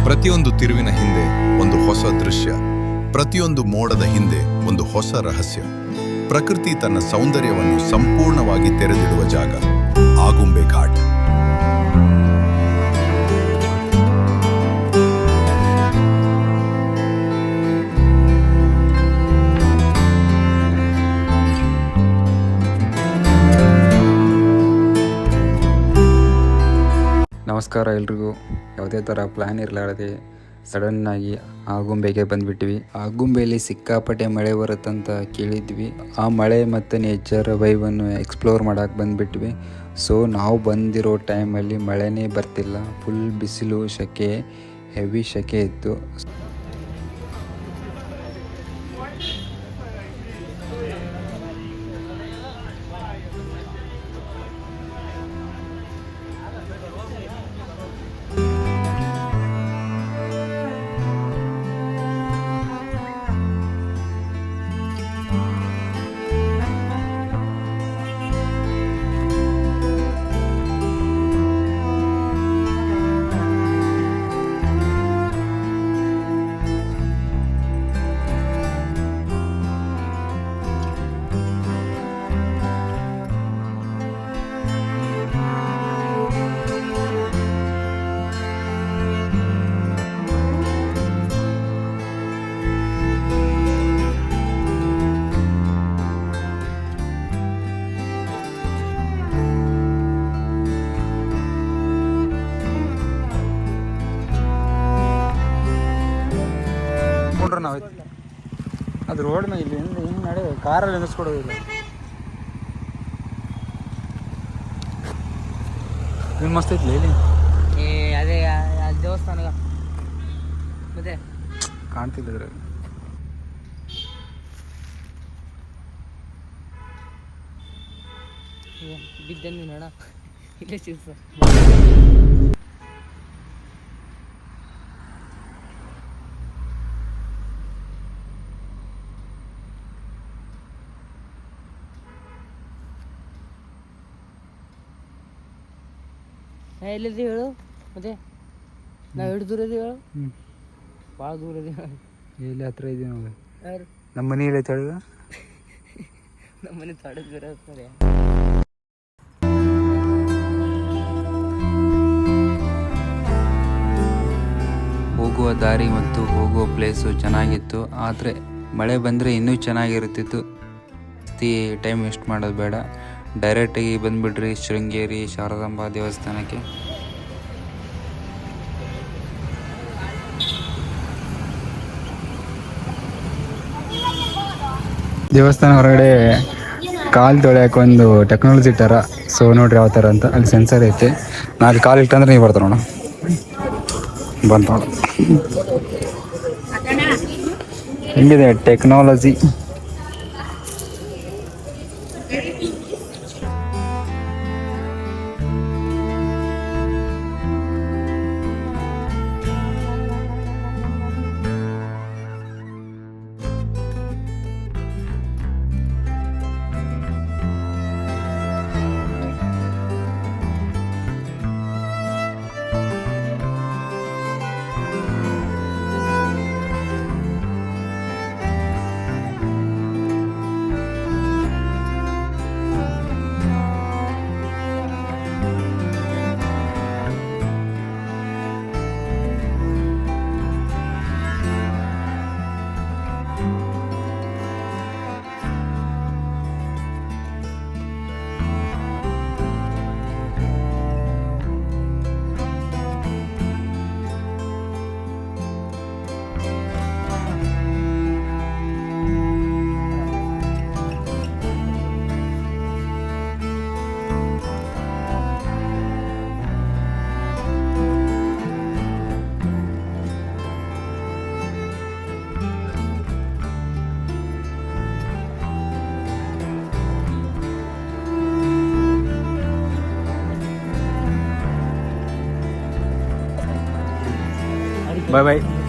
ಪ್ರತಿಯೊಂದು ತಿರುವಿನ ಹಿಂದೆ ಒಂದು ಹೊಸ ದೃಶ್ಯ, ಪ್ರತಿಯೊಂದು ಮೋಡದ ಹಿಂದೆ ಒಂದು ಹೊಸ ರಹಸ್ಯ. ಪ್ರಕೃತಿ ತನ್ನ ಸೌಂದರ್ಯವನ್ನು ಸಂಪೂರ್ಣವಾಗಿ ತೆರೆದಿಡುವ ಜಾಗ ಆಗುಂಬೆ ಘಾಟ್. ನಮಸ್ಕಾರ ಎಲ್ರಿಗೂ. ಯಾವುದೇ ಥರ ಪ್ಲ್ಯಾನ್ ಇರಲಾರದೆ ಸಡನ್ನಾಗಿ ಆಗುಂಬೆಗೆ ಬಂದುಬಿಟ್ವಿ. ಆಗುಂಬೆಯಲ್ಲಿ ಸಿಕ್ಕಾಪಟ್ಟೆ ಮಳೆ ಬರುತ್ತಂತ ಕೇಳಿದ್ವಿ. ಆ ಮಳೆ ಮತ್ತು ನೇಚರ್ ವೈವನ್ನು ಎಕ್ಸ್ಪ್ಲೋರ್ ಮಾಡೋಕ್ಕೆ ಬಂದುಬಿಟ್ವಿ. ಸೊ ನಾವು ಬಂದಿರೋ ಟೈಮಲ್ಲಿ ಮಳೆನೇ ಬರ್ತಿಲ್ಲ, ಫುಲ್ ಬಿಸಿಲು, ಸೆಕೆ, ಹೆವಿ ಸೆಕೆ ಇತ್ತು. ನಾವು ಅದು ರೋಡ್ ಮೇಲೆ ಇಲ್ಲಿ ಹಿಂಗೆ ನಡೆ ಕಾರಲ್ಲಿ ನಿಲ್ಲಿಸ್ಕೊಡೋದಿಲ್ಲ. ಏನು ಮಸ್ತ್ ಐತ್ಲಿ ಇಲ್ಲಿ. ಅದೇ ದೇವಸ್ಥಾನ ಮತ್ತೆ ಕಾಣ್ತಿದ್ದರೆ ಬಿದ್ದಂದು ನೋಡ ಇಲ್ಲೇ ಚಿಲ್ಸ. ಎಲ್ಲಿದ್ದೀವಿ ಹೇಳು ಮತ್ತೆ? ನಾವು ಎಷ್ಟು ದೂರ ಇದೀವಿ ಹೇಳು? ಭಾಳ ದೂರ ಇದೀವಿ. ಎಲ್ಲಿ ಹತ್ರ ಇದೀವಿ ನಾವು? ಯಾರು? ನಮ್ಮ ಮನೆ ಇಲ್ಲ ತಡೆದ. ನಮ್ಮ ಮನೆ ತಡ ದೂರ ಇರ್ತದೆ. ಹೋಗುವ ದಾರಿ ಮತ್ತು ಹೋಗುವ ಪ್ಲೇಸು ಚೆನ್ನಾಗಿತ್ತು, ಆದರೆ ಮಳೆ ಬಂದರೆ ಇನ್ನೂ ಚೆನ್ನಾಗಿರುತ್ತಿತ್ತು. ಜಾಸ್ತಿ ಟೈಮ್ ವೇಸ್ಟ್ ಮಾಡೋದು ಬೇಡ, ಡೈರೆಕ್ಟಾಗಿ ಬಂದುಬಿಡ್ರಿ ಶೃಂಗೇರಿ ಶಾರದಾಂಬಾ ದೇವಸ್ಥಾನಕ್ಕೆ. ದೇವಸ್ಥಾನ ಹೊರಗಡೆ ಕಾಲು ತೊಳೆಯೋಕೆ ಒಂದು ಟೆಕ್ನಾಲಜಿ ಇಟ್ಟಾರ. ಸೊ ನೋಡ್ರಿ ಯಾವ ಥರ ಅಂತ. ಅಲ್ಲಿ ಸೆನ್ಸರ್ ಐತೆ, ನಾಲ್ಕು ಕಾಲು ಇಟ್ಟಂದ್ರೆ ನೀವು ಬರ್ತಾರೆ ನೋಡ, ಬಂತು ನೋಡ. ಹೆಂಗಿದೆ ಟೆಕ್ನಾಲಜಿ. Bye bye.